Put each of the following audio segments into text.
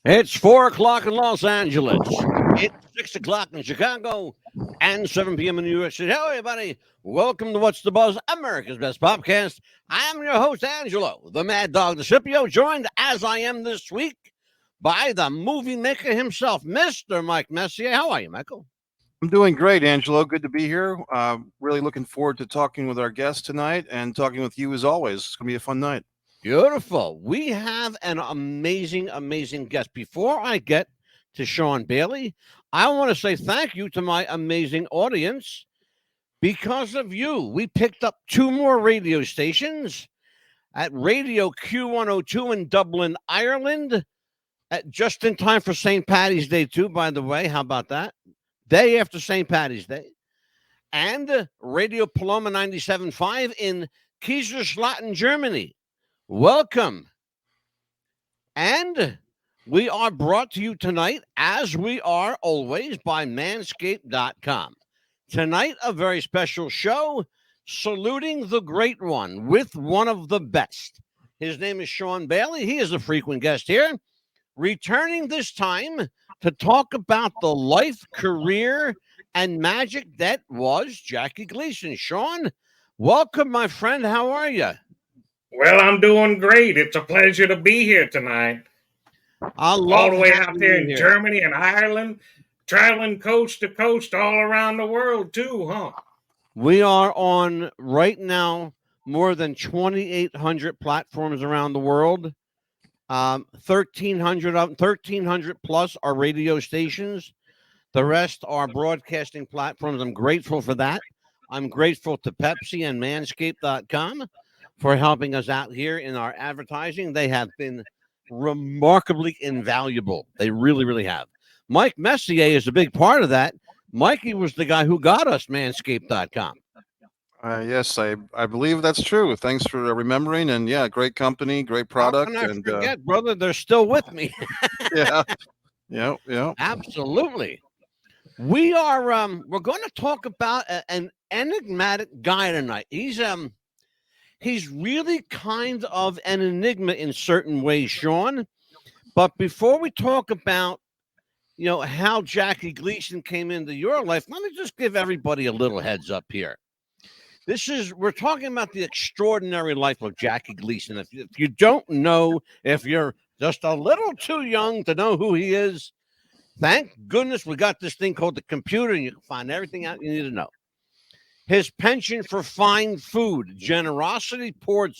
It's 4 o'clock in Los Angeles. It's 6 o'clock in Chicago and 7 p.m. in New York City. Hello, everybody. Welcome to What's the Buzz, America's Best Podcast. I'm your host, Angelo, the Mad Dog Scipio, joined as I am this week by the movie maker himself, Mr. Mike Messier. How are you, Michael? I'm doing great, Angelo. Good to be here. Really looking forward to talking with our guest tonight and talking with you as always. It's going to be a fun night. Beautiful. We have an amazing guest. Before I get to Sean Bailey, I want to say thank you to my amazing audience. Because of you, we picked up 2 more radio stations at Radio Q102 in Dublin, Ireland, just in time for St. Patty's Day, too, by the way. How about that? Day after St. Patty's Day. And Radio Paloma 97.5 in Kaiserslautern, Germany. Welcome. And we are brought to you tonight, as we are always, by manscaped.com. Tonight, a very special show, saluting the great one with one of the best. His name is Sean Bailey. He is a frequent guest here, returning this time to talk about the life, career, and magic that was Jackie Gleason. Sean, welcome, my friend. How are you? Well, I'm doing great. It's a pleasure to be here tonight. I love all the way out having there you in here. Germany and Ireland, traveling coast to coast all around the world too, huh? We are on right now more than 2,800 platforms around the world. 1,300 plus are radio stations. The rest are broadcasting platforms. I'm grateful for that. I'm grateful to Pepsi and Manscaped.com for helping us out here in our advertising. They have been remarkably invaluable. They really, really have. Mike Messier is a big part of that. Mikey was the guy who got us Manscaped.com. Yes, I believe that's true. Thanks for remembering. And yeah, great company, great product. How can I and forget, brother? They're still with me. yeah, yeah. Absolutely. We are we're going to talk about an enigmatic guy tonight. He's really kind of an enigma in certain ways, Sean. But before we talk about, how Jackie Gleason came into your life, let me just give everybody a little heads up here. We're talking about the extraordinary life of Jackie Gleason. If you don't know, if you're just a little too young to know who he is, thank goodness we got this thing called the computer, and you can find everything out you need to know. His penchant for fine food, generously poured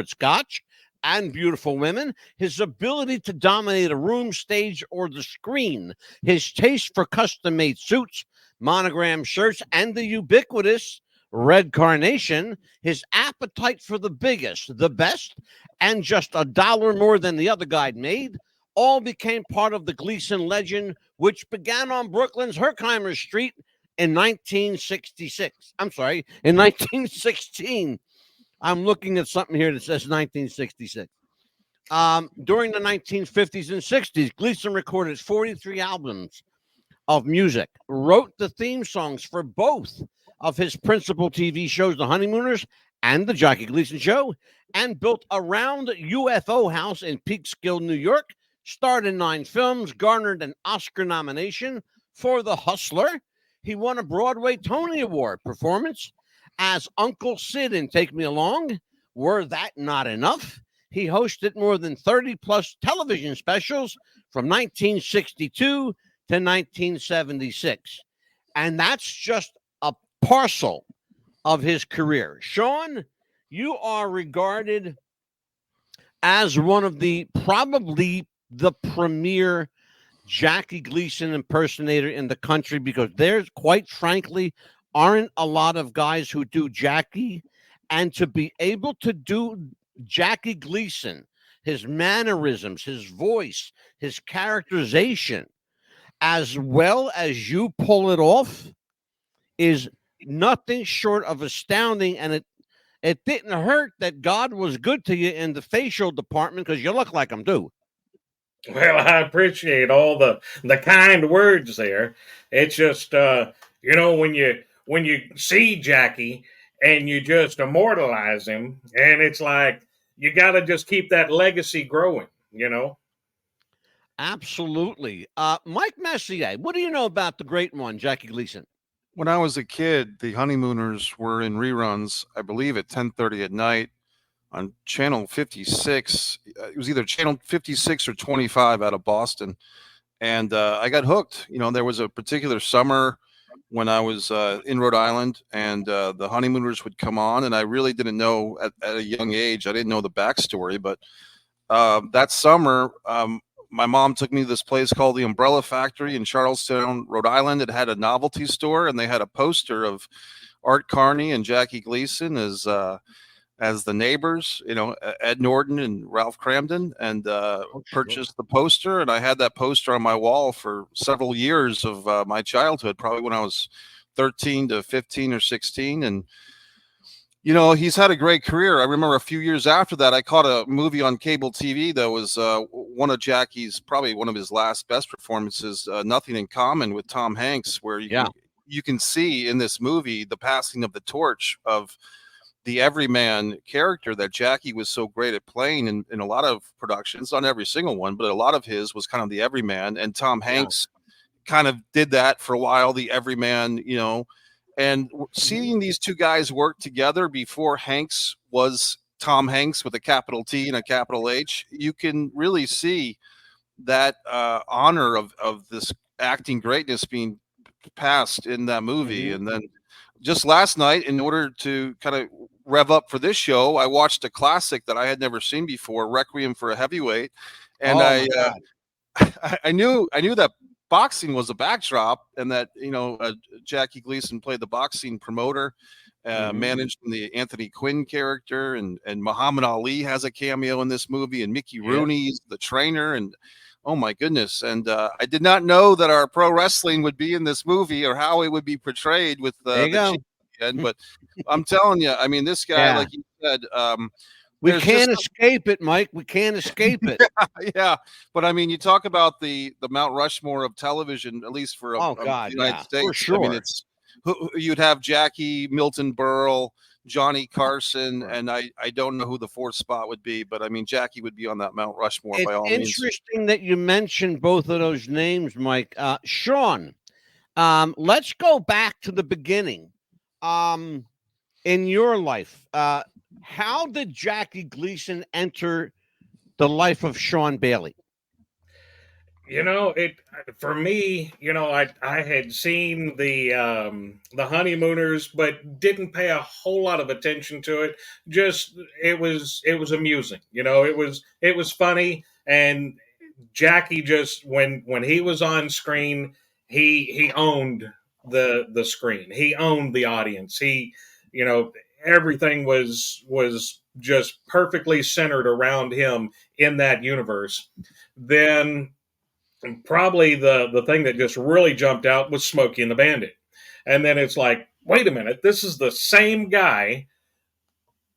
scotch, and beautiful women, his ability to dominate a room, stage, or the screen, his taste for custom-made suits, monogrammed shirts, and the ubiquitous red carnation, his appetite for the biggest, the best, and just $1 more than the other guy made, all became part of the Gleason legend, which began on Brooklyn's Herkimer Street in 1966. I'm sorry, in 1916. I'm looking at something here that says 1966. During the 1950s and 60s, Gleason recorded 43 albums of music, wrote the theme songs for both of his principal TV shows, The Honeymooners and The Jackie Gleason Show, and built a round UFO house in Peekskill, New York, starred in 9 films, garnered an Oscar nomination for The Hustler. He won a Broadway Tony Award performance as Uncle Sid in Take Me Along. Were that not enough? He hosted more than 30 plus television specials from 1962 to 1976. And that's just a parcel of his career. Sean, you are regarded as one of probably the premier Jackie Gleason impersonator in the country, because there's, quite frankly, aren't a lot of guys who do Jackie, and to be able to do Jackie Gleason, his mannerisms, his voice, his characterization, as well as you pull it off, is nothing short of astounding. And it didn't hurt that God was good to you in the facial department, because you look like him too. Well, I appreciate all the kind words there. It's just when you see Jackie and you just immortalize him, and it's like you got to just keep that legacy growing. Absolutely. Mike Messier, what do you know about the great one, Jackie Gleason? When I was a kid, the Honeymooners were in reruns, I believe, at 10:30 at night on channel 56. It was either channel 56 or 25 out of Boston. And I got hooked. There was a particular summer when I was in Rhode Island, and the Honeymooners would come on, and I really didn't know at a young age. I didn't know the backstory, but that summer, my mom took me to this place called the Umbrella Factory in Charlestown, Rhode Island. It had a novelty store, and they had a poster of Art Carney and Jackie Gleason as the neighbors, Ed Norton and Ralph Cramden, and purchased the poster. And I had that poster on my wall for several years of my childhood, probably when I was 13 to 15 or 16. And, he's had a great career. I remember a few years after that, I caught a movie on cable TV that was one of Jackie's, probably one of his last best performances, Nothing in Common with Tom Hanks, where you can see in this movie the passing of the torch of the everyman character that Jackie was so great at playing in a lot of productions, not every single one, but a lot of his was kind of the everyman. And Tom Hanks kind of did that for a while, the everyman, and seeing these two guys work together before Hanks was Tom Hanks with a capital T and a capital H, you can really see that honor of this acting greatness being passed in that movie. And then just last night, in order to kind of rev up for this show, I watched a classic that I had never seen before, Requiem for a Heavyweight, and I knew that boxing was a backdrop, and that Jackie Gleason played the boxing promoter, managed the Anthony Quinn character, and Muhammad Ali has a cameo in this movie, and Mickey Rooney's the trainer, and oh my goodness. And I did not know that our pro wrestling would be in this movie or how it would be portrayed with the champion. But I'm telling you, I mean, this guy, like you said, we can't escape it, Mike. We can't escape it. Yeah. But I mean, you talk about the Mount Rushmore of television, at least for the United States. For sure. I mean, you'd have Jackie, Milton Berle, Johnny Carson, and I don't know who the fourth spot would be, but I mean, Jackie would be on that Mount Rushmore by all means. It's interesting that you mentioned both of those names, Mike. Sean, let's go back to the beginning. In your life, how did Jackie Gleason enter the life of Sean Bailey? For me, I had seen the Honeymooners, but didn't pay a whole lot of attention to it. Just it was amusing. It was funny, and Jackie just when he was on screen, he owned the screen. He owned the audience. Everything was just perfectly centered around him in that universe. Then probably the thing that just really jumped out was Smokey and the Bandit. And then it's like, wait a minute, this is the same guy,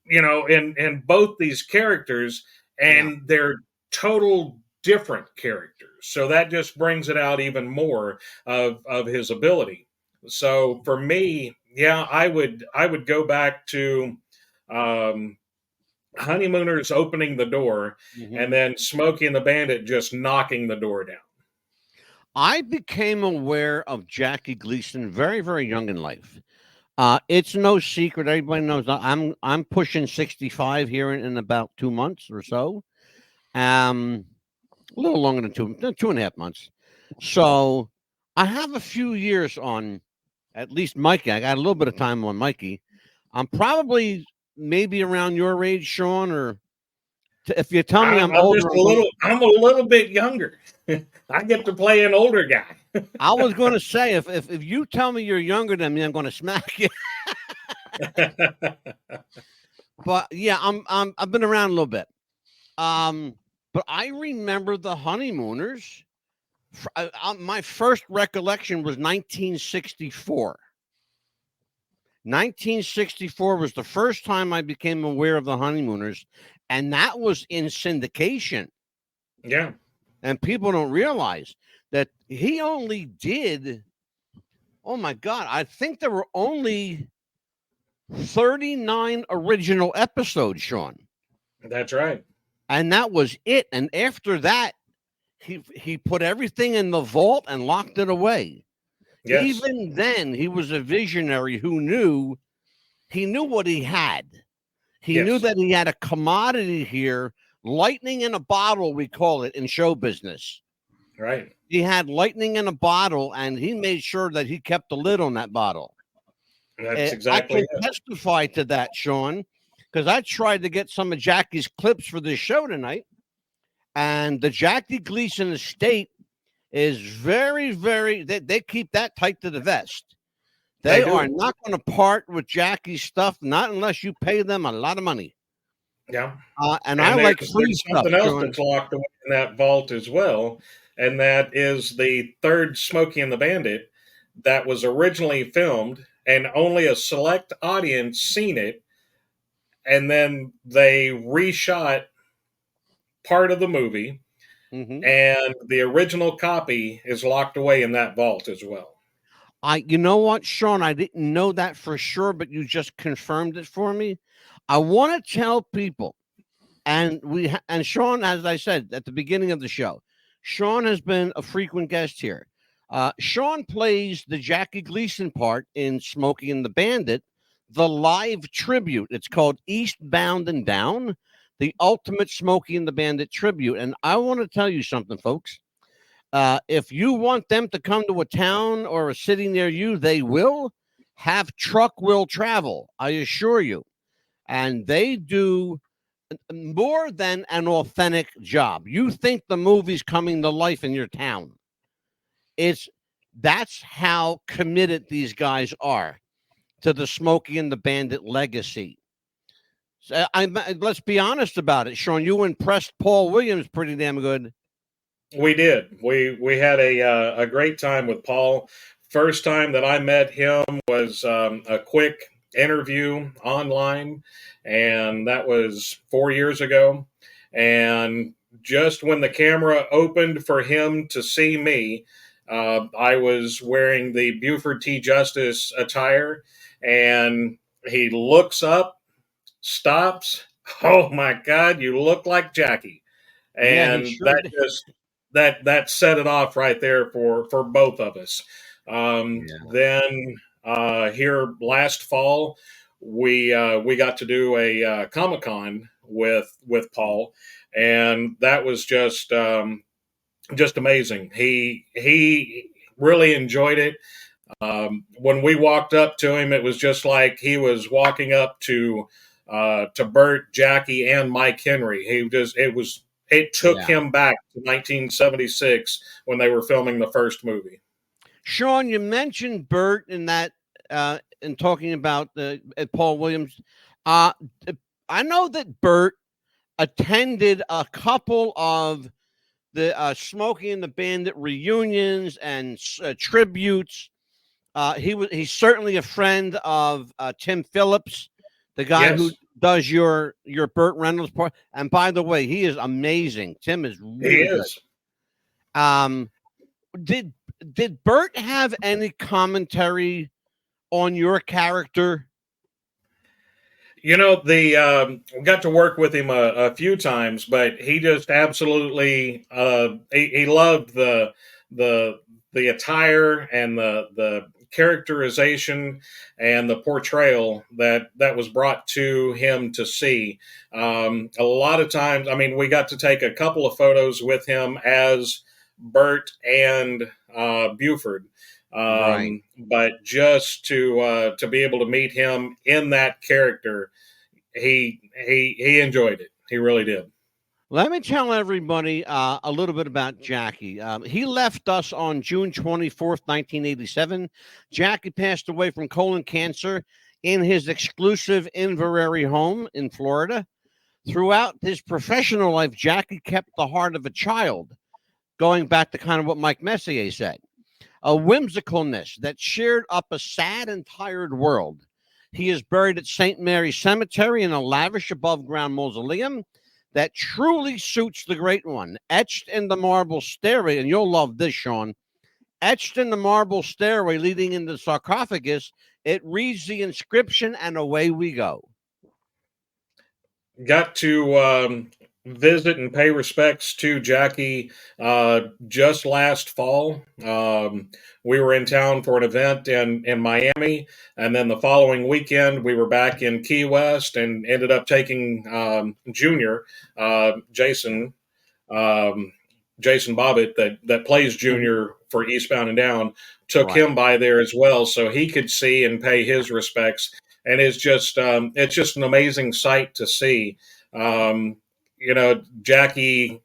in both these characters, and they're total different characters. So that just brings it out even more of his ability. So for me, I would go back to Honeymooners opening the door, and then Smokey and the Bandit just knocking the door down. I became aware of Jackie Gleason very, very young in life. It's no secret; everybody knows I'm pushing 65 here in about 2 months or so. A little longer than 2.5 months. So I have a few years on at least Mikey. I got a little bit of time on Mikey. I'm probably maybe around your age, Sean, or if you tell me I'm older, I'm a little bit younger. I get to play an older guy. I was going to say, if you tell me you're younger than me, I'm going to smack you. But yeah, I've been around a little bit. But I remember the Honeymooners. My first recollection was 1964. 1964 was the first time I became aware of the Honeymooners, and that was in syndication. Yeah. And people don't realize that he only did, oh my God, I think there were only 39 original episodes, Sean. That's right. And that was it. And after that, he put everything in the vault and locked it away. Yes. Even then, he was a visionary who knew what he had. He knew Yes. that he had a commodity here, lightning in a bottle, we call it in show business. Right. He had lightning in a bottle, and he made sure that he kept the lid on that bottle. That's exactly I can testify to that, Sean, because I tried to get some of Jackie's clips for this show tonight, and the Jackie Gleason estate is very, very. They keep that tight to the vest. They are not going to part with Jackie's stuff, not unless you pay them a lot of money. Yeah. And I like free stuff. Something else that's locked away in that vault as well, and that is the third Smokey and the Bandit that was originally filmed, and only a select audience seen it, and then they reshot part of the movie, and the original copy is locked away in that vault as well. You know what, Sean? I didn't know that for sure, but you just confirmed it for me. I want to tell people, and Sean, as I said at the beginning of the show, Sean has been a frequent guest here. Sean plays the Jackie Gleason part in Smokey and the Bandit, the live tribute. It's called Eastbound and Down, the ultimate Smokey and the Bandit tribute. And I want to tell you something, folks. If you want them to come to a town or a city near you, they will. Have Truck Will Travel, I assure you. And they do more than an authentic job. You think the movie's coming to life in your town. That's how committed these guys are to the Smokey and the Bandit legacy. So let's be honest about it, Sean. You impressed Paul Williams pretty damn good. We did. We had a great time with Paul. First time that I met him was a quick interview online, and that was 4 years ago. And just when the camera opened for him to see me, I was wearing the Buford T. Justice attire, and he looks up, stops. Oh my God, you look like Jackie. And that set it off right there for both of us. Then here last fall, we got to do a Comic-Con with Paul, and that was just amazing. He really enjoyed it. When we walked up to him, it was just like he was walking up to Bert, Jackie, and Mike Henry. It took him back to 1976 when they were filming the first movie. Sean, you mentioned Bert in that in talking about Paul Williams. I know that Bert attended a couple of the Smokey and the Bandit reunions and wtributes. He's certainly a friend of Tim Phillips, the guy who does your Burt Reynolds part. And by the way, he is amazing. Tim is really good. Did Burt have any commentary on your character? You know, we got to work with him a few times, but he just absolutely he loved the attire and the characterization and the portrayal that was brought to him to see. A lot of times, I mean, we got to take a couple of photos with him as Bert and Buford. But just to be able to meet him in that character, he enjoyed it. He really did. Let me tell everybody a little bit about Jackie. He left us on June 24th, 1987. Jackie passed away from colon cancer in his exclusive Inverary home in Florida. Throughout his professional life, Jackie kept the heart of a child, going back to kind of what Mike Messier said. A whimsicalness that cheered up a sad and tired world. He is buried at St. Mary's Cemetery in a lavish above-ground mausoleum that truly suits the great one. Etched in the marble stairway, and you'll love this, Sean. Etched in the marble stairway leading into the sarcophagus, it reads the inscription, and away we go. Got to visit and pay respects to Jackie just last fall. We were in town for an event in Miami, and then the following weekend we were back in Key West and ended up taking Junior, Jason, Jason Bobbitt, that plays Junior for Eastbound and Down, took Right. him by there as well, so he could see and pay his respects. And it's just an amazing sight to see. Um, Jackie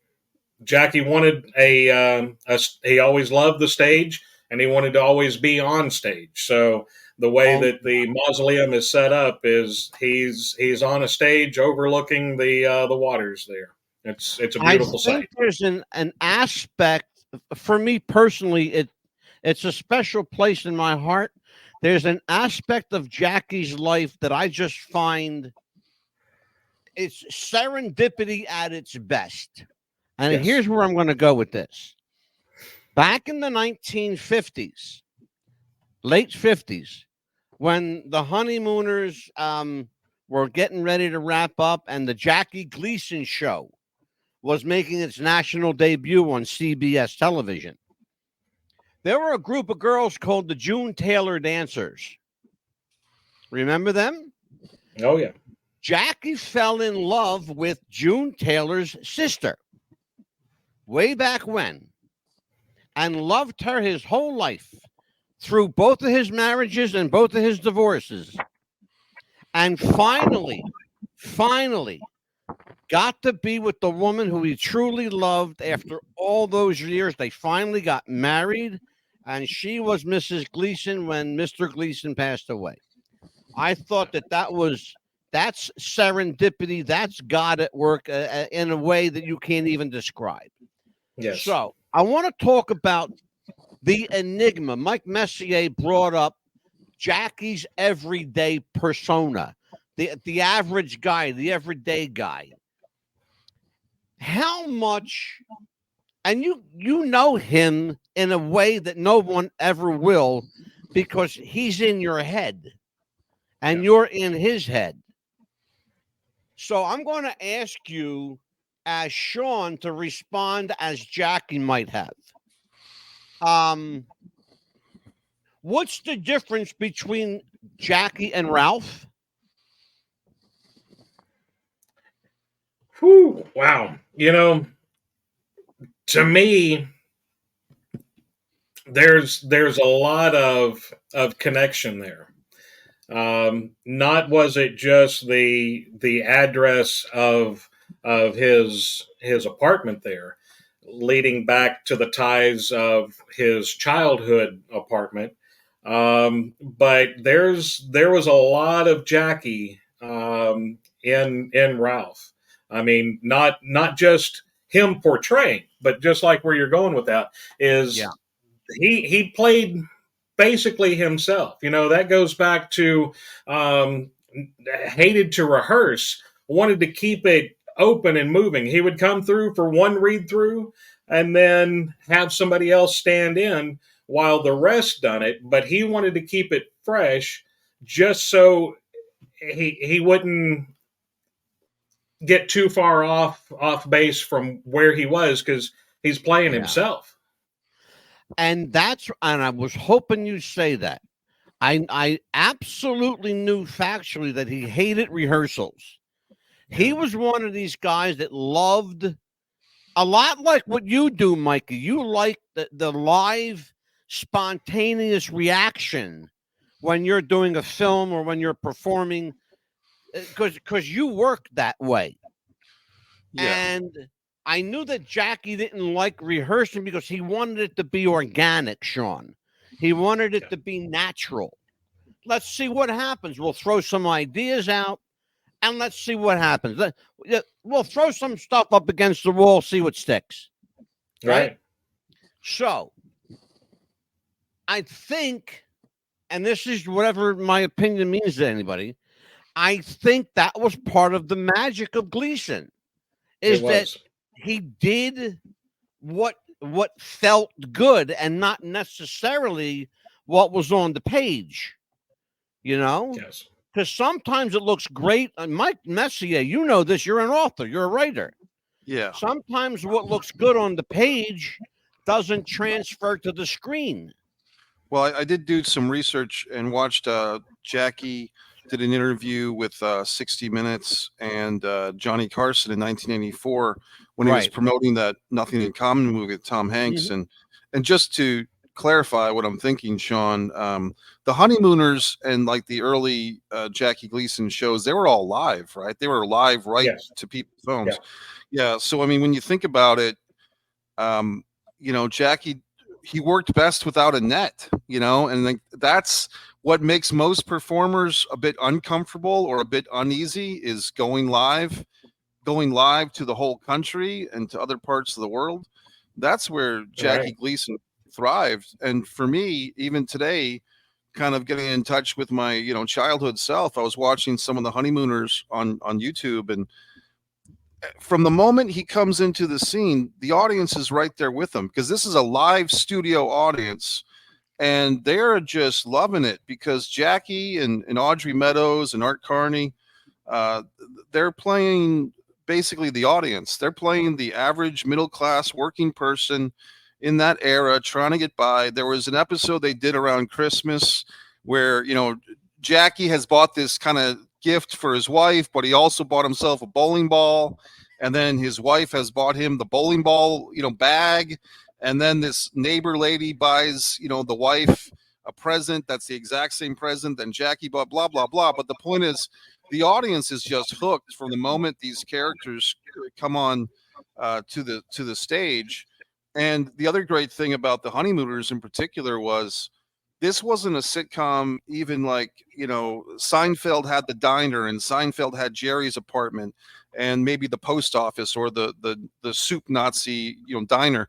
wanted he always loved the stage, and he wanted to always be on stage. So the way Um, that the mausoleum is set up is he's on a stage overlooking the waters there. It's a I beautiful think sight. there's an aspect for me personally. It's a special place in my heart. There's an aspect of Jackie's life that I just find it's serendipity at its best. And Yes. here's where I'm going to go with this. Back in the 1950s, late 50s, when the Honeymooners were getting ready to wrap up and the Jackie Gleason show was making its national debut on CBS television, there were a group of girls called the June Taylor Dancers. Remember them? Oh yeah. Jackie fell in love with June Taylor's sister way back when and loved her his whole life through both of his marriages and both of his divorces. And finally got to be with the woman who he truly loved after all those years. They finally got married, and she was Mrs. Gleason when Mr. Gleason passed away. I thought that's serendipity. That's God at work in a way that you can't even describe. Yes. So I want to talk about the enigma. Mike Messier brought up Jackie's everyday persona, the average guy, the everyday guy. How much, and you know him in a way that no one ever will, because he's in your head and Yeah. you're in his head. So I'm going to ask you as Sean to respond as Jackie might have. What's the difference between Jackie and Ralph? Whew, wow. To me, there's a lot of connection there. Not was it just the address of his apartment there, leading back to the ties of his childhood apartment, but there was a lot of Jackie in Ralph. I mean, not just him portraying, but just like where you're going with that is Yeah. he played basically himself. That goes back to hated to rehearse, wanted to keep it open and moving. He would come through for one read through and then have somebody else stand in while the rest done it, but he wanted to keep it fresh just so he wouldn't get too far off base from where he was, because he's playing Yeah. himself. And I was hoping you'd say that. I absolutely knew factually that he hated rehearsals. He was one of these guys that loved, a lot like what you do, Mikey. You like the live, spontaneous reaction when you're doing a film or when you're performing, because you work that way. Yeah. And I knew that Jackie didn't like rehearsing because he wanted it to be organic, Sean. He wanted it to be natural. Let's see what happens. We'll throw some ideas out and let's see what happens. We'll throw some stuff up against the wall, see what sticks. Right. So I think, and this is whatever my opinion means to anybody, I think that was part of the magic of Gleason, is that he did what felt good and not necessarily what was on the page, Yes. because sometimes it looks great. Mike Messier, you know this, you're an author, you're a writer. Yeah. Sometimes what looks good on the page doesn't transfer to the screen. Well, I did do some research and watched Jackie did an interview with 60 Minutes and Johnny Carson in 1984 when he was Right. promoting that Nothing in Common movie with Tom Hanks. Mhm. And just to clarify what I'm thinking, Sean, the Honeymooners and like the early Jackie Gleason shows, they were all live, right? They were live right Yes. to people's homes. Yeah. Yeah. So, I mean, when you think about it, Jackie, he worked best without a net, and like that's what makes most performers a bit uncomfortable or a bit uneasy is going live to the whole country and to other parts of the world. That's where Jackie Right. Gleason thrived. And for me, even today, kind of getting in touch with my, childhood self, I was watching some of the Honeymooners on YouTube, and from the moment he comes into the scene, the audience is right there with him because this is a live studio audience and they're just loving it because Jackie and Audrey Meadows and Art Carney, they're playing basically the audience. They're playing the average middle class working person in that era trying to get by. There was an episode they did around Christmas where, Jackie has bought this kind of gift for his wife, but he also bought himself a bowling ball. And then his wife has bought him the bowling ball, bag. And then this neighbor lady buys, the wife a present that's the exact same present that Jackie bought, blah, blah, blah. But the point is, the audience is just hooked from the moment these characters come on to the stage. And the other great thing about the Honeymooners in particular was this wasn't a sitcom. Even like, Seinfeld had the diner and Seinfeld had Jerry's apartment and maybe the post office or the soup Nazi, diner.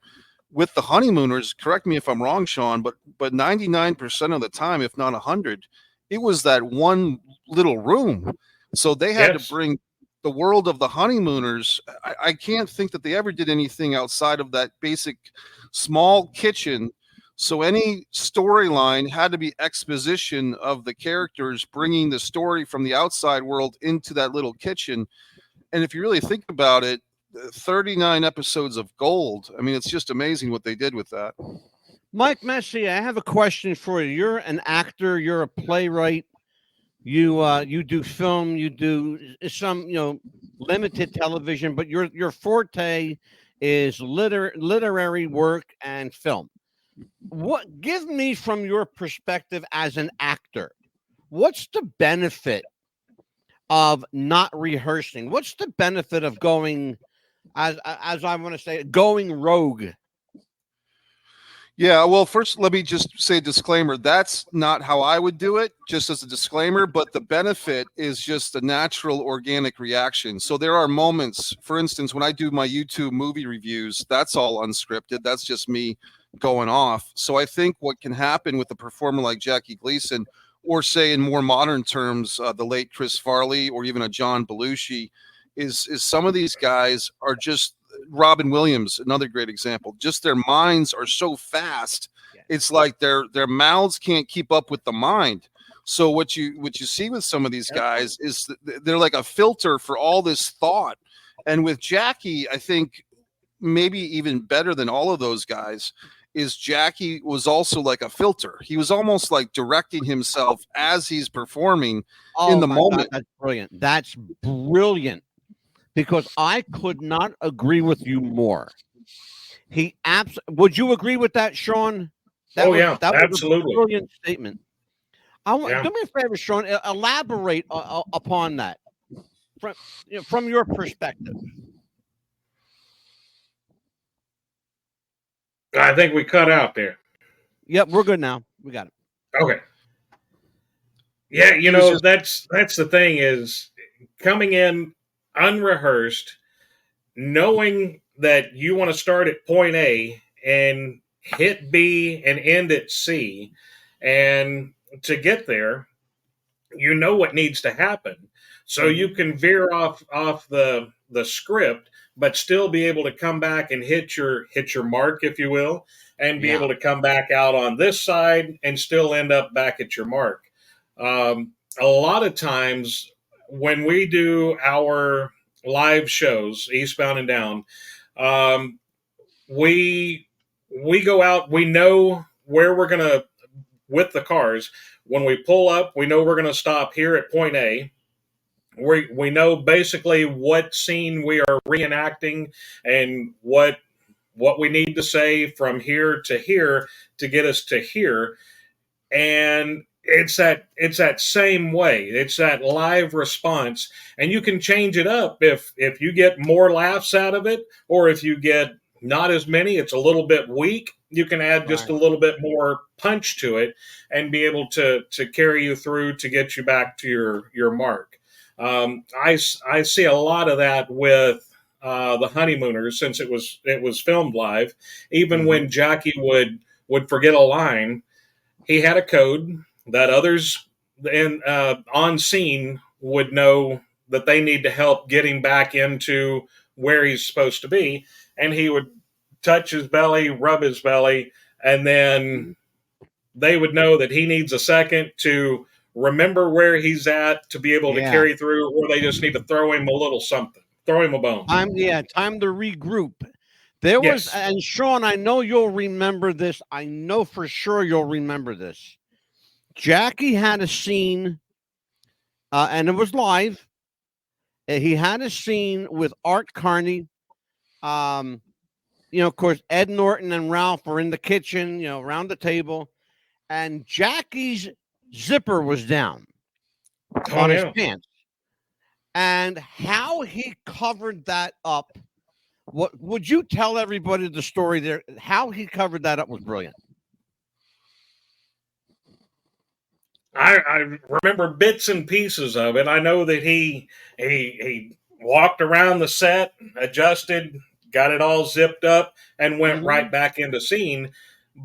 With the Honeymooners, correct me if I'm wrong, Sean, but 99% of the time, if not 100, it was that one little room. So they had to bring the world of the Honeymooners. I can't think that they ever did anything outside of that basic small kitchen. So any storyline had to be exposition of the characters bringing the story from the outside world into that little kitchen. And if you really think about it, 39 episodes of gold. I mean, it's just amazing what they did with that. Mike Messi, I have a question for you. You're an actor. You're a playwright. You do film. You do some limited television, but your forte is literary work and film. Give me from your perspective as an actor, what's the benefit of not rehearsing? What's the benefit of going, as I want to say, going rogue? Yeah, well, first, let me just say a disclaimer. That's not how I would do it, just as a disclaimer, but the benefit is just a natural, organic reaction. So there are moments, for instance, when I do my YouTube movie reviews, that's all unscripted. That's just me going off. So I think what can happen with a performer like Jackie Gleason, or say in more modern terms, the late Chris Farley, or even a John Belushi, is some of these guys are just Robin Williams, another great example. Just their minds are so fast. It's like their mouths can't keep up with the mind. So what you see with some of these guys is they're like a filter for all this thought. And with Jackie, I think maybe even better than all of those guys is Jackie was also like a filter. He was almost like directing himself as he's performing in the moment. God, that's brilliant. That's brilliant. Because I could not agree with you more. Would you agree with that, Sean? That was absolutely. a brilliant statement. Do me a favor, Sean. Elaborate upon that from your perspective. I think we cut out there. Yep, we're good now. We got it. Okay. Yeah, that's the thing is coming in unrehearsed, knowing that you want to start at point A and hit B and end at C, and to get there, you know what needs to happen, so you can veer off the script, but still be able to come back and hit your mark, if you will, and be able to come back out on this side and still end up back at your mark. A lot of times when we do our live shows, eastbound and down, um, we go out. We know where we're gonna with the cars. When we pull up, we know we're gonna stop here at point A. We know basically what scene we are reenacting and what we need to say from here to get us to here. And it's that same way. It's that live response, and you can change it up if you get more laughs out of it, or if you get not as many, it's a little bit weak. You can add just a little bit more punch to it, and be able to carry you through to get you back to your mark. I see a lot of that with the Honeymooners, since it was filmed live. Even when Jackie would forget a line, he had a code that others on scene would know that they need to help getting back into where he's supposed to be, and he would touch his belly, rub his belly, and then they would know that he needs a second to remember where he's at to be able to carry through, or they just need to throw him a little something, throw him a bone. Time to regroup. There was, and Sean, I know you'll remember this. I know for sure you'll remember this. Jackie had a scene, and it was live. He had a scene with Art Carney. Of course, Ed Norton and Ralph were in the kitchen, around the table, and Jackie's zipper was down on his pants. And how he covered that up. What would you tell everybody the story there? How he covered that up was brilliant. I remember bits and pieces of it. I know that he walked around the set, adjusted, got it all zipped up, and went right back into scene.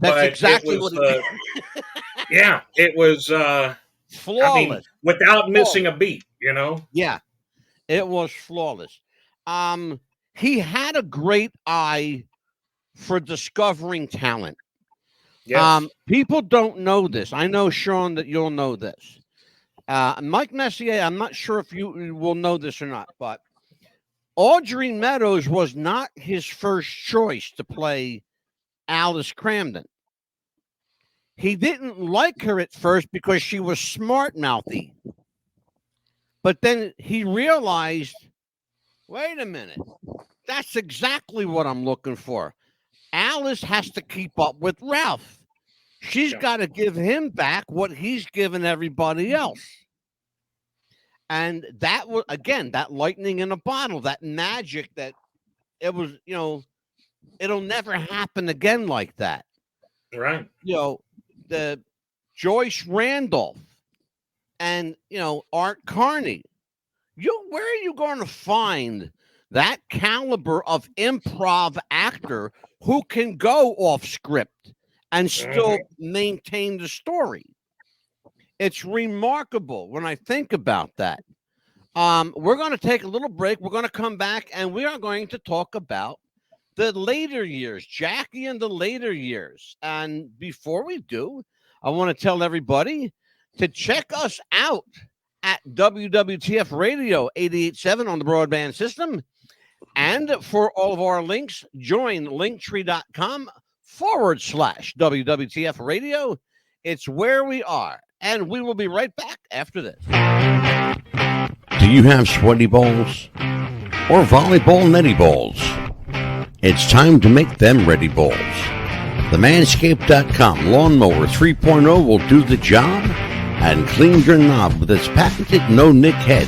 That's exactly what he did. Yeah, it was flawless, without missing a beat. Yeah, it was flawless. He had a great eye for discovering talent. Yes. People don't know this. I know, Sean, that you'll know this. Mike Messier, I'm not sure if you will know this or not, but Audrey Meadows was not his first choice to play Alice Cramden. He didn't like her at first because she was smart-mouthy. But then he realized, wait a minute, that's exactly what I'm looking for. Alice has to keep up with Ralph. She's got to give him back what he's given everybody else. And that was, again, that lightning in a bottle, that magic that it was, it'll never happen again like that. Right. The Joyce Randolph and, Art Carney. Where are you going to find that caliber of improv actor who can go off script and still maintain the story? It's remarkable when I think about that. We're going to take a little break. We're going to come back, and we are going to talk about the later years, Jackie and the later years. And before we do, I want to tell everybody to check us out at WWTF Radio 88.7 on the broadband system. And for all of our links, join linktree.com/WWTF Radio. It's where we are. And we will be right back after this. Do you have sweaty balls or volleyball netty balls? It's time to make them ready balls. The Manscaped.com Lawnmower 3.0 will do the job and clean your knob with its patented no-nick head,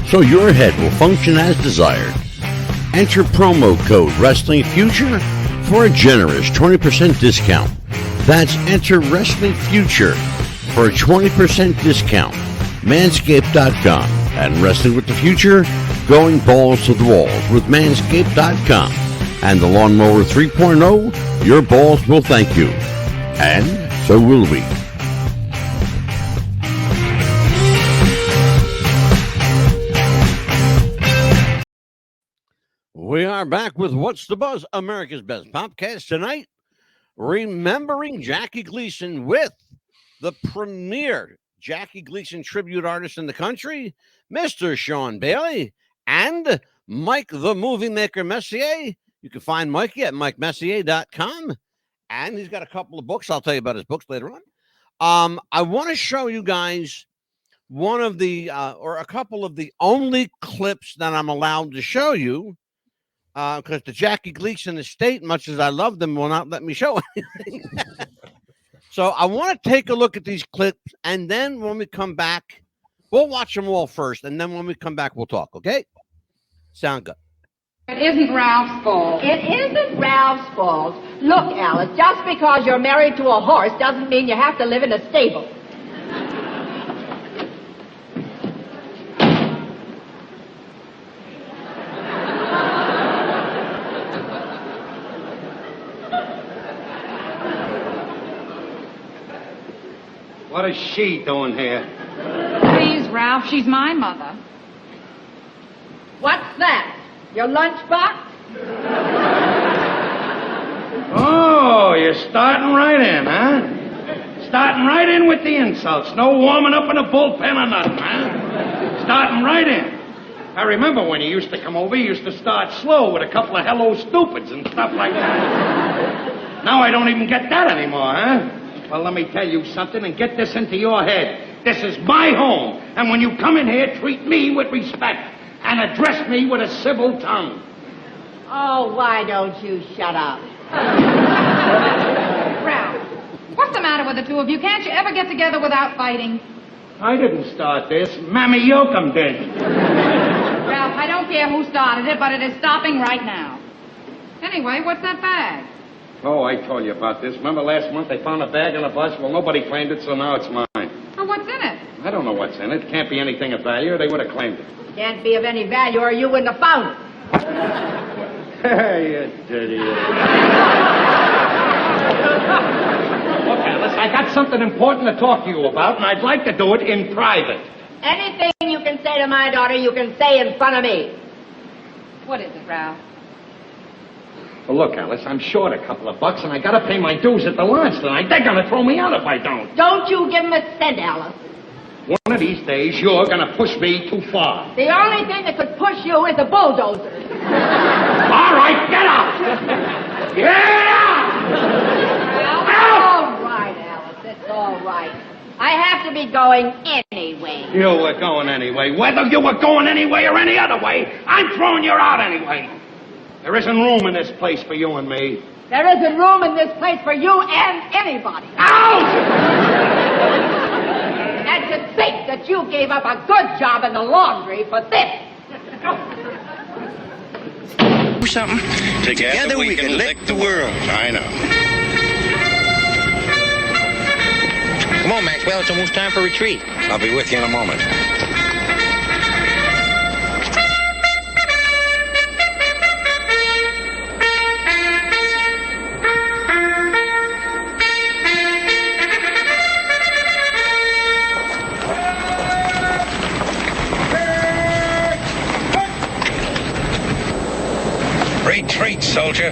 so your head will function as desired. Enter promo code Wrestling Future for a generous 20% discount. That's enter Wrestling Future for a 20% discount. Manscaped.com and Wrestling with the Future, going balls to the walls with Manscaped.com and the Lawnmower 3.0. Your balls will thank you, and so will we. We are back with What's the Buzz, America's Best Popcast tonight, remembering Jackie Gleason with the premier Jackie Gleason tribute artist in the country, Mr. Sean Bailey, and Mike the Movie Maker Messier. You can find Mikey at MikeMessier.com. And he's got a couple of books. I'll tell you about his books later on. I want to show you guys one of the, or a couple of the only clips that I'm allowed to show you, because the Jackie Gleason estate, much as I love them, will not let me show anything. So I want to take a look at these clips, and then when we come back, we'll watch them all first, and then when we come back, we'll talk, okay? Sound good. It isn't Ralph's fault. It isn't Ralph's fault. Look, Alice, just because you're married to a horse doesn't mean you have to live in a stable. What is she doing here? Please, Ralph, she's my mother. What's that? Your lunchbox? Oh, you're starting right in, huh? Starting right in with the insults. No warming up in a bullpen or nothing, huh? Starting right in. I remember when you used to come over, you used to start slow with a couple of hello stupids and stuff like that. Now I don't even get that anymore, huh? Well, let me tell you something and get this into your head. This is my home, and when you come in here, treat me with respect and address me with a civil tongue. Oh, why don't you shut up? Ralph, what's the matter with the two of you? Can't you ever get together without fighting? I didn't start this. Mammy Yoakum did. Ralph, I don't care who started it, but it is stopping right now. Anyway, what's that bag? Oh, I told you about this. Remember last month they found a bag on a bus? Well, nobody claimed it, so now it's mine. Well, what's in it? I don't know what's in it. Can't be anything of value, or they would have claimed it. Can't be of any value or you wouldn't have found it. Hey, you dirty Look, Alice, I got something important to talk to you about, and I'd like to do it in private. Anything you can say to my daughter, you can say in front of me. What is it, Ralph? Well, look, Alice, I'm short a couple of bucks, and I gotta pay my dues at the lodge tonight. They're gonna throw me out if I don't. Don't you give him a cent, Alice. One of these days, you're gonna push me too far. The only thing that could push you is a bulldozer. All right, get out! Get out! All right, Alice, it's all right. I have to be going anyway. You were going anyway. Whether you were going anyway or any other way, I'm throwing you out anyway. There isn't room in this place for you and me. There isn't room in this place for you and anybody. Out! And to think that you gave up a good job in the laundry for this. Do something. Together we can lick the world. I know. Come on, Maxwell. It's almost time for retreat. I'll be with you in a moment. Retreat, soldier.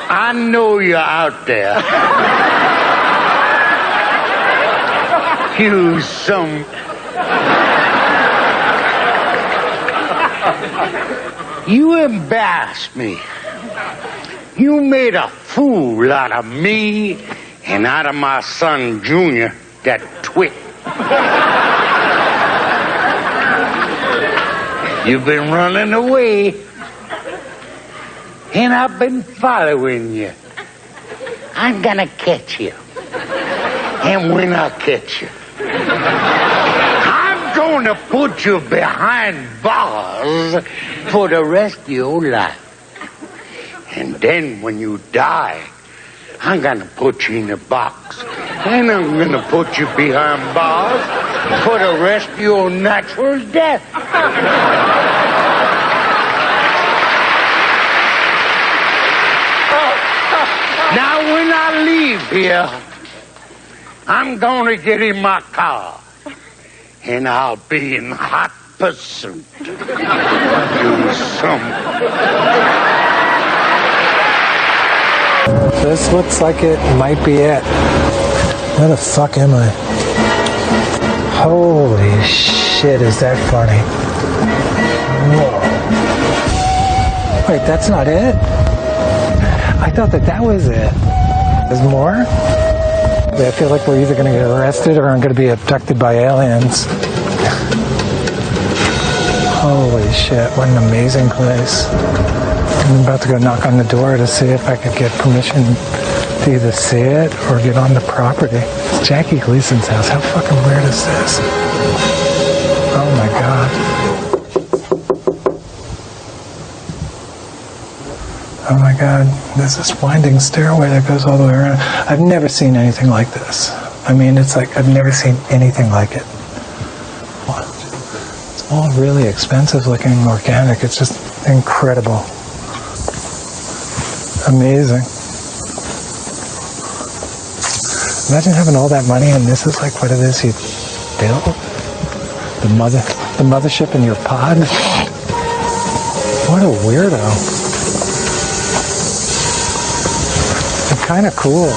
I know you're out there. You some... You embarrassed me. You made a fool out of me and out of my son, Junior, that twit. You've been running away, and I've been following you. I'm gonna catch you. And when I catch you, I'm gonna put you behind bars for the rest of your life. And then when you die, I'm gonna put you in a box. And I'm gonna put you behind bars for the rest of your natural death. Now, when I leave here, I'm gonna get in my car, and I'll be in hot pursuit. You some. This looks like it might be it. Where the fuck am I? Holy shit, is that funny? Whoa. Wait, that's not it? I thought that was it. There's more? I feel like we're either going to get arrested or I'm going to be abducted by aliens. Holy shit, what an amazing place. I'm about to go knock on the door to see if I could get permission to either see it or get on the property. It's Jackie Gleason's house. How fucking weird is this? Oh my god. Oh my god, there's this winding stairway that goes all the way around. I've never seen anything like this. I mean, it's like I've never seen anything like it. It's all really expensive looking organic. It's just incredible. Amazing. Imagine having all that money and this is like what it is you build? The mothership in your pod? What a weirdo. Kind of cool.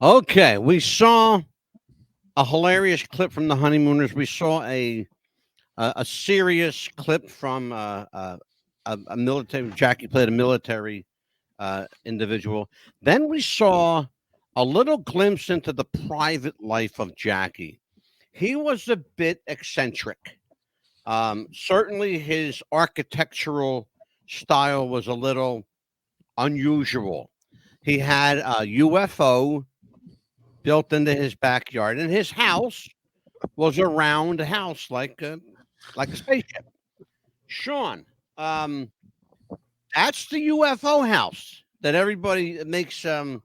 Okay, we saw a hilarious clip from the Honeymooners. We saw a serious clip from a military. Jackie played a military individual. Then we saw a little glimpse into the private life of Jackie. He was a bit eccentric. Certainly his architectural style was a little unusual. He had a UFO built into his backyard, and his house was a round house like a spaceship. Sean, that's the UFO house that everybody makes such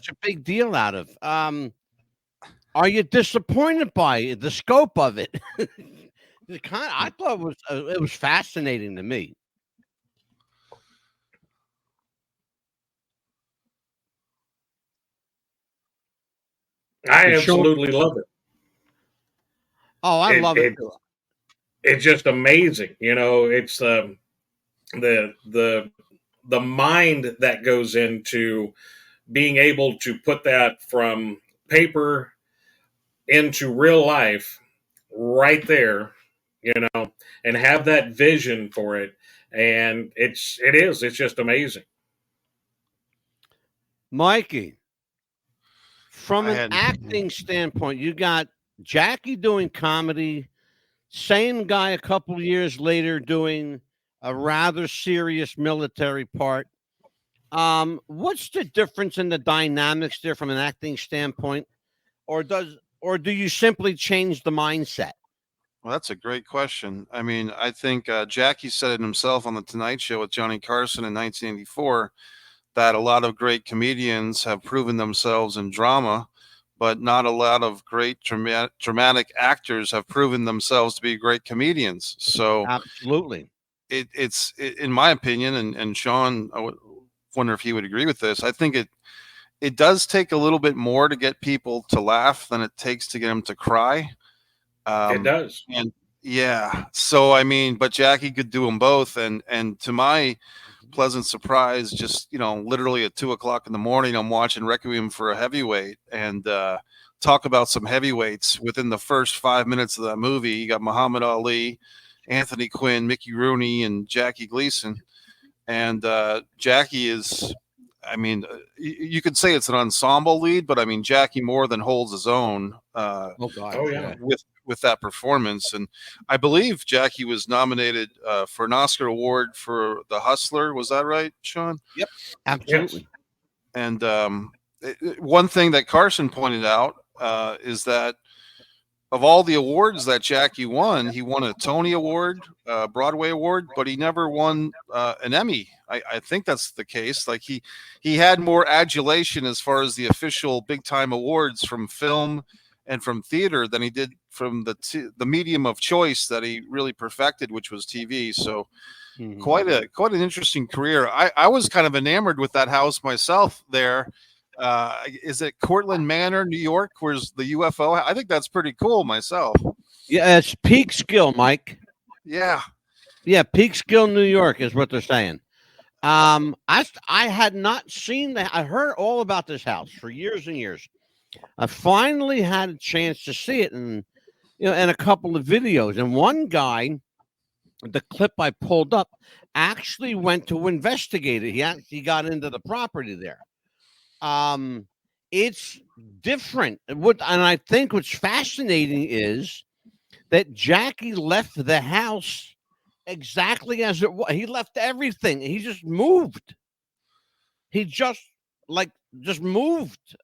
a big deal out of. Are you disappointed by the scope of it? I thought it was fascinating to me. I absolutely love it. Oh, I love it. It's just amazing. You know, it's the mind that goes into being able to put that from paper into real life right there, you know, and have that vision for it. And it's just amazing. Mikey, from an acting standpoint, you got Jackie doing comedy, same guy a couple years later doing a rather serious military part. What's the difference in the dynamics there from an acting standpoint? Or do you simply change the mindset? Well, that's a great question. I mean, I think Jackie said it himself on The Tonight Show with Johnny Carson in 1984, that a lot of great comedians have proven themselves in drama, but not a lot of great dramatic actors have proven themselves to be great comedians. So absolutely. It's in my opinion, and Sean, I wonder if he would agree with this. I think it does take a little bit more to get people to laugh than it takes to get them to cry. It does. And yeah. So, I mean, but Jackie could do them both. And to my pleasant surprise. Just, literally at 2:00 in the morning, I'm watching Requiem for a Heavyweight, and talk about some heavyweights. Within the first 5 minutes of that movie, you got Muhammad Ali, Anthony Quinn, Mickey Rooney, and Jackie Gleason. And Jackie is, you could say it's an ensemble lead, but Jackie more than holds his own. With that performance. And I believe Jackie was nominated for an Oscar award for The Hustler. Was that right, Sean? Yep, absolutely. Yes. And one thing that Carson pointed out is that of all the awards that Jackie won, he won a Tony Award, Broadway Award, but he never won an Emmy. I think that's the case. Like he had more adulation as far as the official big time awards from film and from theater than he did from the medium of choice that he really perfected, which was TV. So quite an interesting career. I was kind of enamored with that house myself there. Is it Cortlandt Manor, New York? Where's the UFO? I think that's pretty cool myself. Yeah, it's Peekskill, Mike. Yeah, Peekskill, New York is what they're saying. I had not seen that. I heard all about this house for years and years. I finally had a chance to see it, and in a couple of videos. And one guy, the clip I pulled up, actually went to investigate it. He got into the property there. It's different. And I think what's fascinating is that Jackie left the house exactly as it was. He left everything. He just moved. He just moved.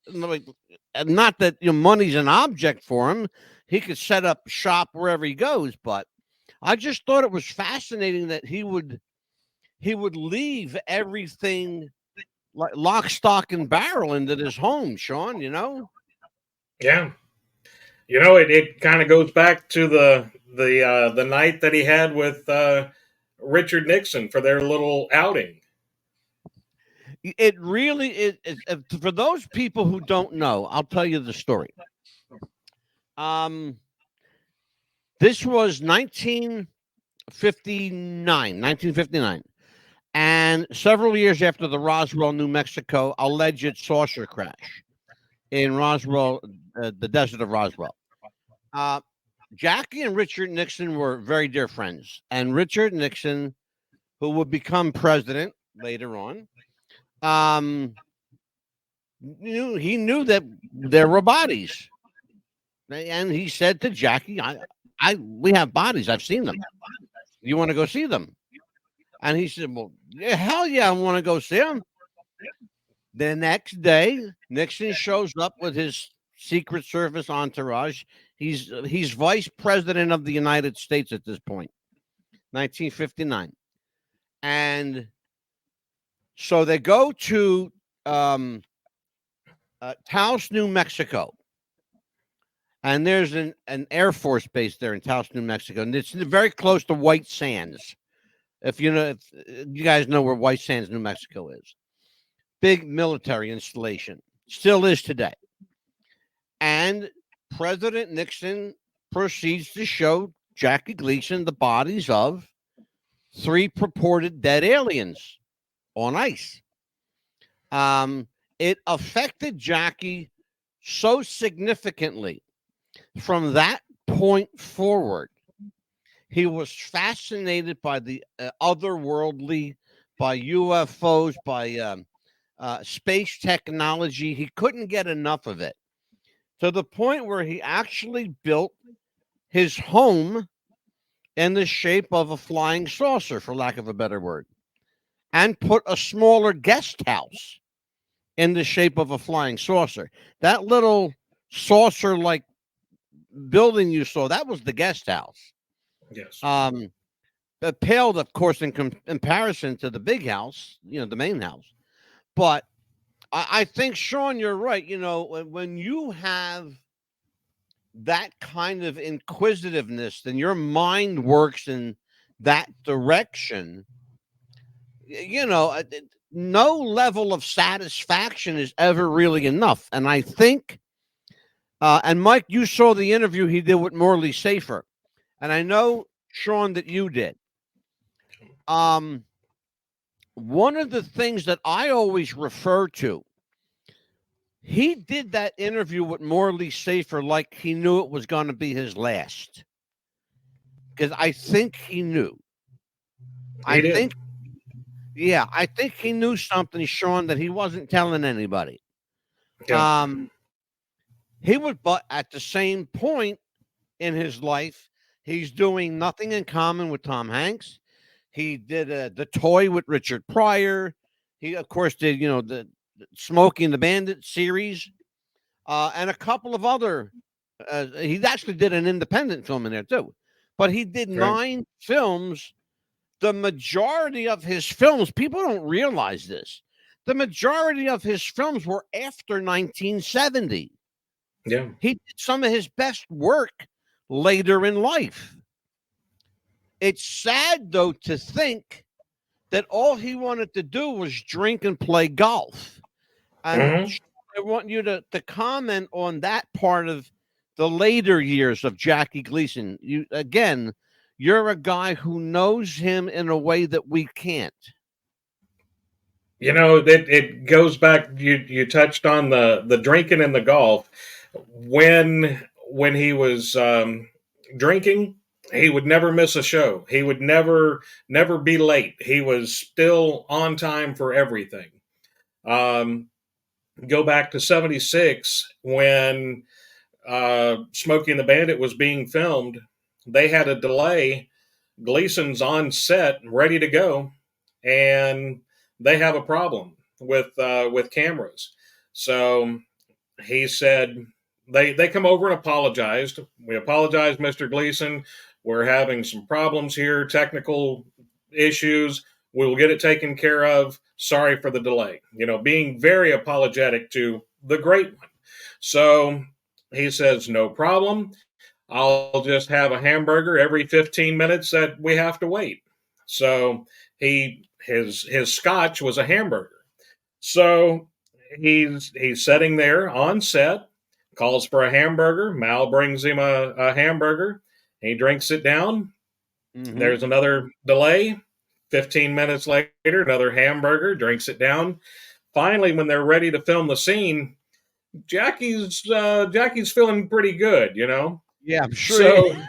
Not that money's an object for him. He could set up shop wherever he goes, but I just thought it was fascinating that he would leave everything like lock, stock, and barrel into his home, Sean, Yeah. It kind of goes back to the night that he had with Richard Nixon for their little outing. It really is. For those people who don't know, I'll tell you the story. This was 1959, and several years after the Roswell, New Mexico alleged saucer crash in Roswell, the desert of Roswell. Jackie and Richard Nixon were very dear friends, and Richard Nixon, who would become president later on, he knew that there were bodies, and he said to Jackie, we have bodies. I've seen them. You want to go see them? And he said, well, yeah, hell yeah, I want to go see them. The next day, Nixon shows up with his Secret Service entourage. He's vice president of the United States at this point, 1959. And so they go to Taos, New Mexico. And there's an Air Force base there in Taos, New Mexico. And it's very close to White Sands. If you guys know where White Sands, New Mexico is. Big military installation. Still is today. And President Nixon proceeds to show Jackie Gleason the bodies of 3 purported dead aliens on ice. It affected Jackie so significantly. From that point forward, he was fascinated by the otherworldly, by UFOs, by space technology. He couldn't get enough of it, to the point where he actually built his home in the shape of a flying saucer, for lack of a better word, and put a smaller guest house in the shape of a flying saucer. That little saucer-like building you saw, that was the guest house. Yes. It paled, of course, in comparison to the big house, the main house. But I think, Sean, you're right. When you have that kind of inquisitiveness, then your mind works in that direction. No level of satisfaction is ever really enough. And I think, and Mike, you saw the interview he did with Morley Safer. And I know, Sean, that you did. one of the things that I always refer to, he did that interview with Morley Safer like he knew it was going to be his last. Because I think he knew. He did. I think he knew something, Sean, that he wasn't telling anybody. Yeah. He was, but at the same point in his life, he's doing Nothing in Common with Tom Hanks. He did The Toy with Richard Pryor. He, of course, did, the Smokey and the Bandit series, and a couple of other. He actually did an independent film in there, too. But he did 9 films. The majority of his films, people don't realize this, the majority of his films were after 1970. Yeah. He did some of his best work later in life. It's sad, though, to think that all he wanted to do was drink and play golf. And I want you to comment on that part of the later years of Jackie Gleason. You're a guy who knows him in a way that we can't. It goes back. You touched on the drinking and the golf. When he was drinking, he would never miss a show. He would never be late. He was still on time for everything. Go back to 76 when Smokey and the Bandit was being filmed. They had a delay. Gleason's on set, ready to go, and they have a problem with cameras. So he said they come over and apologized. We apologize, Mr. Gleason. We're having some problems here, technical issues. We will get it taken care of. Sorry for the delay. Being very apologetic to the great one. So he says, no problem. I'll just have a hamburger every 15 minutes that we have to wait. So his scotch was a hamburger. So he's sitting there on set, calls for a hamburger. Mal brings him a hamburger. He drinks it down. Mm-hmm. There's another delay. 15 minutes later, another hamburger, drinks it down. Finally, when they're ready to film the scene, Jackie's feeling pretty good, Yeah, I'm sure.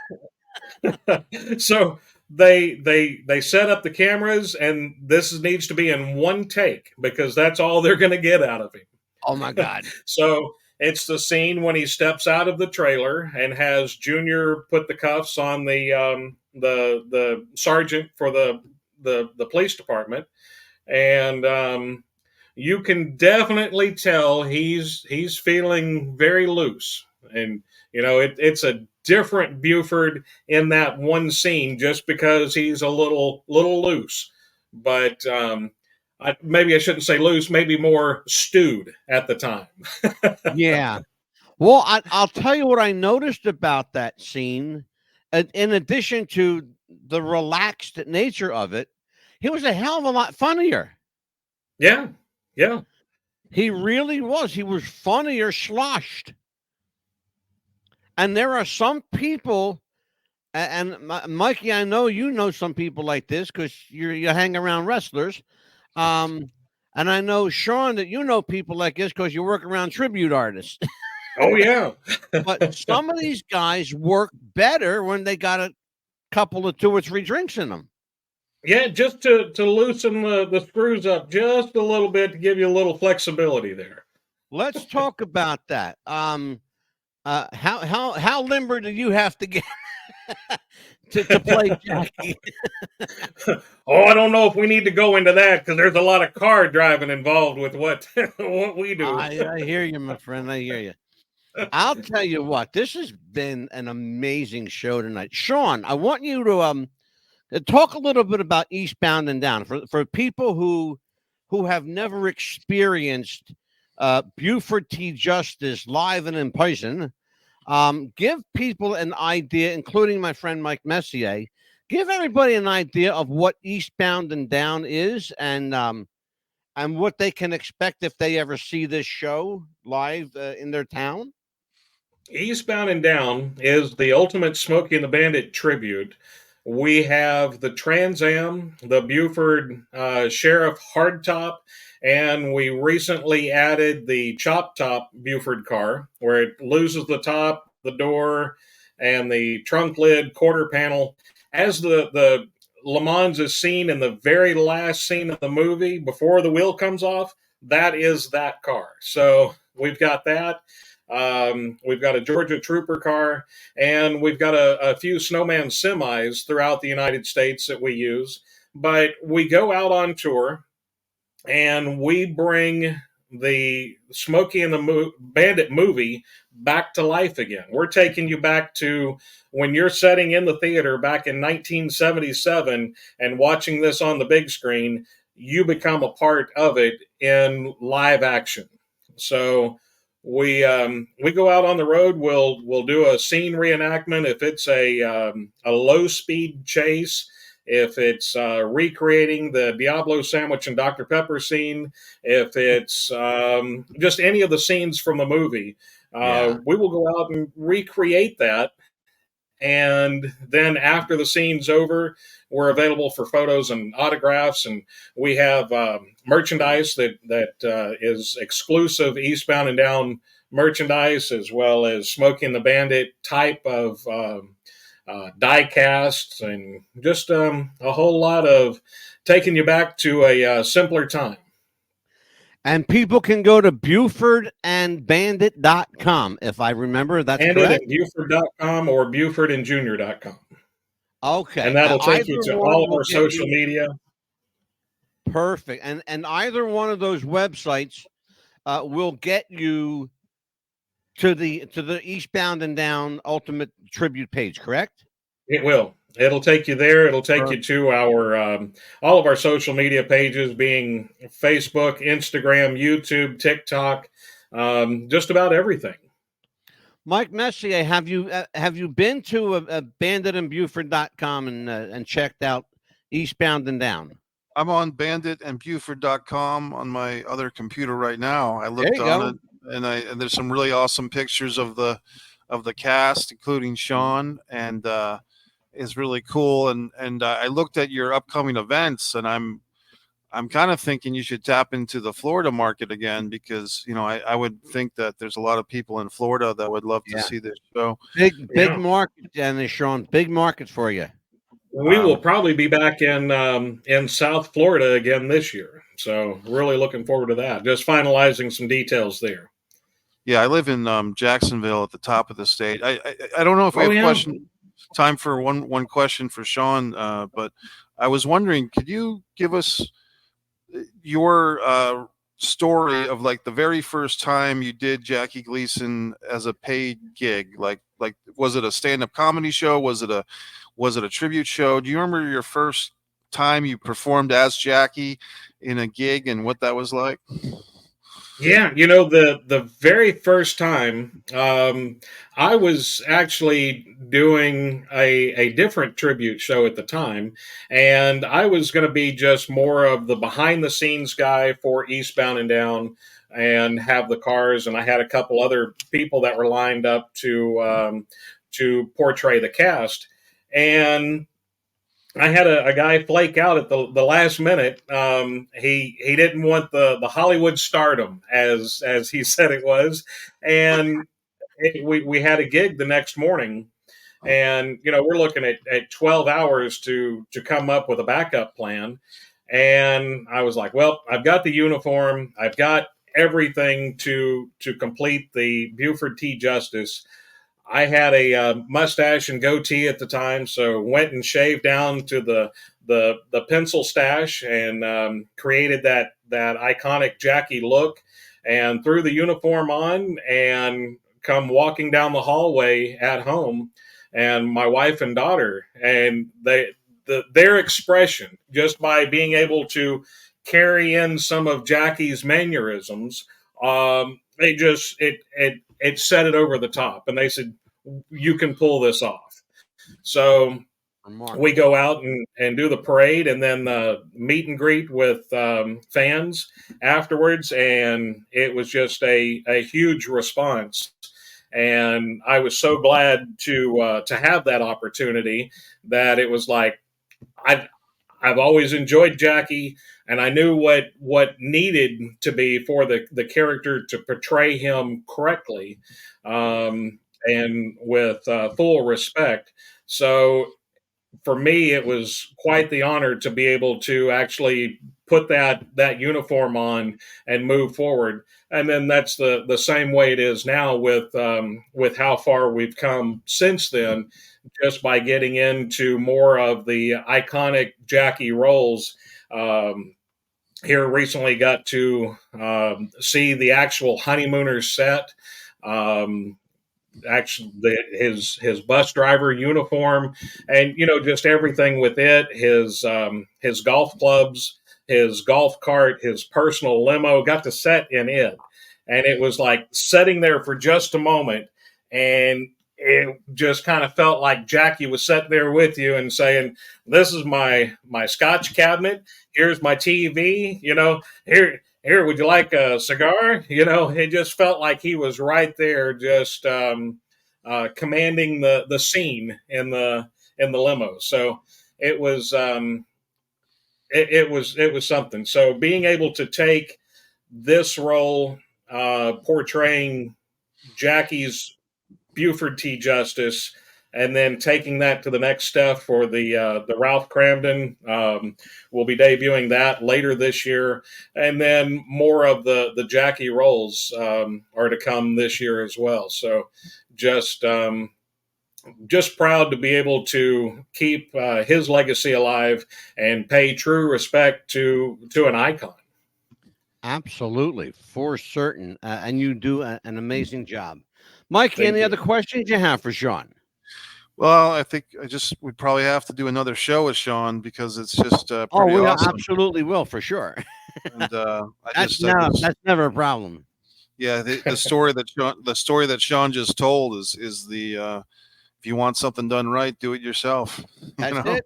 So they set up the cameras, and this needs to be in one take because that's all they're going to get out of him. Oh my God! So it's the scene when he steps out of the trailer and has Junior put the cuffs on the sergeant for the police department, and you can definitely tell he's feeling very loose, and it's a different Buford in that one scene just because he's a little loose, but maybe I shouldn't say loose, maybe more stewed at the time. Yeah. Well, I'll tell you what I noticed about that scene. In addition to the relaxed nature of it, he was a hell of a lot funnier. Yeah. He really was. He was funnier sloshed. And there are some people, and Mikey, I know you know some people like this because you hang around wrestlers. And I know, Sean, that you know people like this because you work around tribute artists. Oh, yeah. But some of these guys work better when they got a couple of 2 or 3 drinks in them. Yeah, just to loosen the screws up just a little bit to give you a little flexibility there. Let's talk about that. How limber do you have to get to play Jackie? I don't know if we need to go into that because there's a lot of car driving involved with what we do. I hear you, my friend. I hear you. I'll tell you what. This has been an amazing show tonight, Sean. I want you to talk a little bit about Eastbound and Down for people who have never experienced Buford T. Justice live and in person. Give people an idea, including my friend Mike Messier. Give everybody an idea of what Eastbound and Down is, and what they can expect if they ever see this show live in their town. Eastbound and Down is the ultimate Smokey and the Bandit tribute. We have the Trans Am, the Buford Sheriff Hardtop, and we recently added the Chop Top Buford car, where it loses the top, the door, and the trunk lid quarter panel. As the Le Mans is seen in the very last scene of the movie before the wheel comes off, that is that car. So we've got that. We've got a Georgia Trooper car, and we've got a few Snowman semis throughout the United States that we use. But we go out on tour, and we bring the Smokey and the Bandit movie back to life again. We're taking you back to when you're sitting in the theater back in 1977 and watching this on the big screen. You become a part of it in live action. So we go out on the road. We'll do a scene reenactment if it's a low speed chase. If it's recreating the Diablo sandwich and Dr. Pepper scene, if it's just any of the scenes from the movie, we will go out and recreate that. And then after the scene's over, we're available for photos and autographs. And we have merchandise that is exclusive Eastbound and Down merchandise, as well as Smokey and the Bandit type of die casts, and just a whole lot of taking you back to a simpler time. And people can go to BufordandBandit.com, if I remember. That's correct. Buford.com or BufordandJunior.com. Okay. And that'll take you to all of our social media. Perfect. And either one of those websites will get you to the Eastbound and Down Ultimate Tribute page, correct? It will. It'll take you there. It'll take you to our all of our social media pages, being Facebook, Instagram, YouTube, TikTok, just about everything. Mike Messier, have you been to banditandbuford.com and checked out Eastbound and Down? I'm on banditandbuford.com on my other computer right now. I looked on it, and there's some really awesome pictures of the cast, including Sean, and is really cool. And I looked at your upcoming events, and I'm kind of thinking you should tap into the Florida market again, because I would think that there's a lot of people in Florida that would love to see this show. Big market, and Sean, big markets for you. We will probably be back in South Florida again this year, so really looking forward to that. Just finalizing some details there. Yeah, I live in Jacksonville at the top of the state. I don't know if we have time for one question for Sean, but I was wondering, could you give us your story of like the very first time you did Jackie Gleason as a paid gig? Like was it a stand-up comedy show? Was it a tribute show? Do you remember your first time you performed as Jackie in a gig and what that was like? Yeah, the very first time, I was actually doing a different tribute show at the time, and I was going to be just more of the behind-the-scenes guy for Eastbound and Down and have the cars, and I had a couple other people that were lined up to portray the cast, and I had a guy flake out at the last minute. He didn't want the Hollywood stardom, as he said it was, and we had a gig the next morning, and we're looking at 12 hours to come up with a backup plan, and I was like, well, I've got the uniform, I've got everything to complete the Buford T. Justice. I had a mustache and goatee at the time, so went and shaved down to the pencil stash and created that iconic Jackie look, and threw the uniform on and come walking down the hallway at home, and my wife and daughter, and their expression just by being able to carry in some of Jackie's mannerisms, it set it over the top, and they said, you can pull this off. So we go out and do the parade, and then the meet and greet with fans afterwards, and it was just a huge response. And I was so glad to have that opportunity that it was like I've always enjoyed Jackie, and I knew what needed to be for the character to portray him correctly, and with full respect. So for me, it was quite the honor to be able to actually put that uniform on and move forward. And then that's the same way it is now with how far we've come since then, just by getting into more of the iconic Jackie roles. Here recently got to see the actual Honeymooners set. Actually, his bus driver uniform, and just everything with it. His golf clubs, his golf cart, his personal limo. Got to set in it, and it was like sitting there for just a moment, and it just kind of felt like Jackie was sitting there with you and saying, "This is my scotch cabinet. Here's my TV. Here, would you like a cigar?" It just felt like he was right there, just commanding the scene in the limo. So it was it was something. So being able to take this role, portraying Jackie's Buford T. Justice, and then taking that to the next step for the Ralph Cramden. We'll be debuting that later this year, and then more of the Jackie roles are to come this year as well. So just proud to be able to keep his legacy alive and pay true respect to an icon. Absolutely, for certain, and you do an amazing job. Mike, Thank any you. other questions you have for Sean? Well, I think we probably have to do another show with Sean because it's just Oh, pretty we awesome. absolutely will, for sure. And That's never a problem. yeah, the story that Sean just told is the if you want something done right, do it yourself. That's it.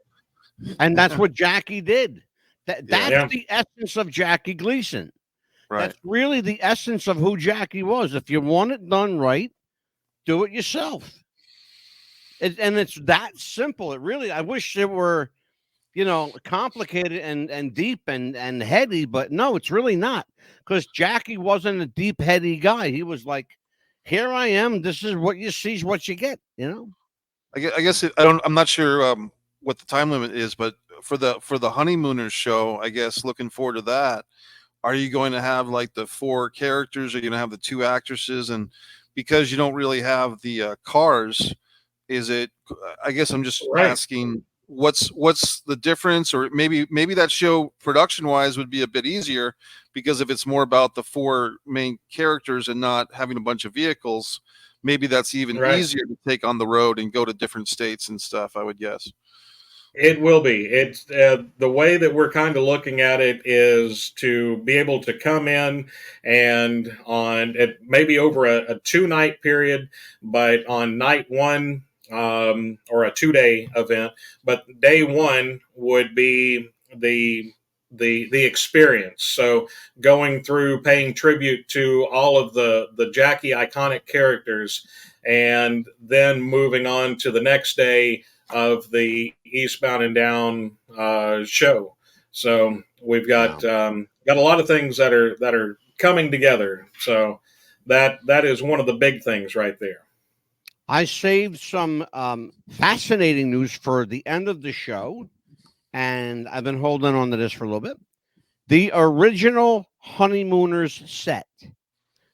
And that's what Jackie did. That's Yeah. the essence of Jackie Gleason. Right. That's really the essence of who Jackie was. If you want it done right, do it yourself. And it's that simple. It really, I wish it were, complicated and deep and heady, but no, it's really not. Because Jackie wasn't a deep, heady guy. He was like, here I am. This is what you see is what you get, I guess I'm not sure what the time limit is, but for the Honeymooners show, I guess looking forward to that. Are you going to have like the 4 characters? Are you going to have the 2 actresses? And because you don't really have the cars, is it? I guess I'm just asking what's the difference, or maybe that show production wise would be a bit easier because if it's more about the 4 main characters and not having a bunch of vehicles, maybe that's even easier to take on the road and go to different states and stuff, I would guess. It will be. It's the way that we're kind of looking at it is to be able to come in and on it maybe over a 2-night period, but on night 1 or a 2-day event, but day 1 would be the experience. So going through paying tribute to all of the Jackie iconic characters, and then moving on to the next day of the Eastbound and Down show. So we've got a lot of things that are coming together. So that is one of the big things right there. I saved some fascinating news for the end of the show, and I've been holding on to this for a little bit. The original Honeymooners set,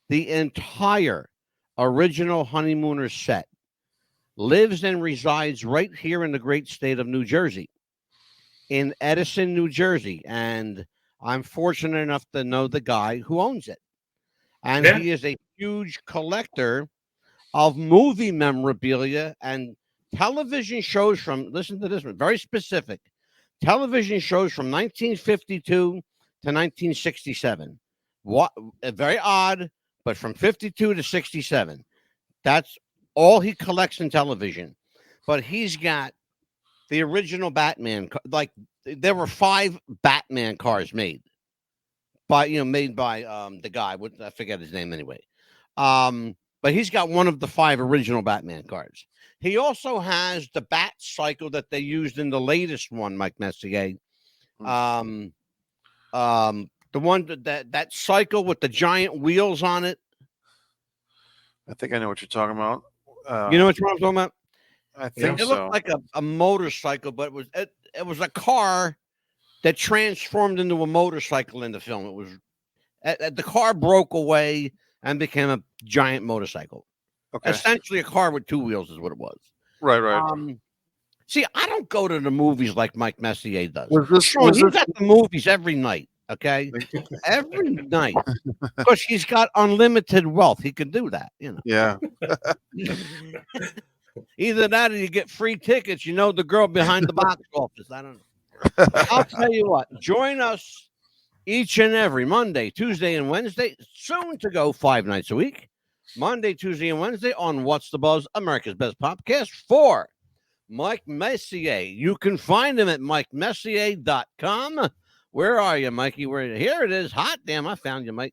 the entire original Honeymooners set, lives and resides right here in the great state of New Jersey, in Edison, New Jersey. And I'm fortunate enough to know the guy who owns it. And he is a huge collector of movie memorabilia and television shows from, listen to this one, very specific, television shows from 1952 to 1967. What, very odd, but from 52 to 67. That's all he collects in television. But he's got the original Batman. Like there were 5 Batman cars made by the guy. I forget his name anyway. but he's got one of the 5 original Batman cards. He also has the Bat Cycle that they used in the latest one, Mike Messier. The one that cycle with the giant wheels on it. I think I know what you're talking about. You know what I'm talking about? I think it looked like a motorcycle, but it was a car that transformed into a motorcycle in the film. It was the car broke away and became a giant motorcycle. Okay. Essentially, a car with 2 wheels is what it was. Right. See, I don't go to the movies like Mike Messier does. He's got the movies every night. Okay, every night, because he's got unlimited wealth. He can do that, you know. Yeah. Either that, or you get free tickets. You know, the girl behind the box office. I don't know. I'll tell you what. Join us each and every Monday, Tuesday, and Wednesday. Soon to go 5 nights a week. Monday, Tuesday, and Wednesday on What's the Buzz, America's Best Podcast for Mike Messier. You can find him at MikeMessier.com. Where are you, Mikey? Here it is. Hot damn, I found you, Mike.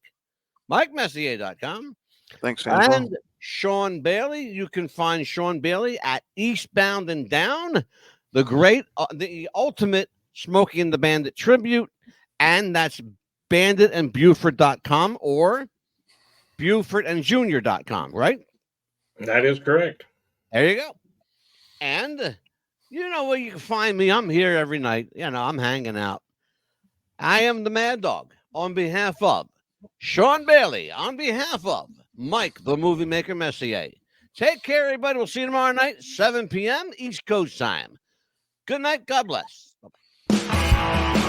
MikeMessier.com. Thanks, Angela. And Sean Bailey. You can find Sean Bailey at Eastbound and Down, the ultimate Smokey and the Bandit tribute. And that's banditandbuford.com or BufordandJunior.com, right? That is correct. There you go. And you know where you can find me. I'm here every night. You know, I'm hanging out. I am the Mad Dog on behalf of Sean Bailey, on behalf of Mike, the Movie Maker Messier. Take care, everybody. We'll see you tomorrow night, 7 p.m. East Coast time. Good night. God bless. Bye-bye.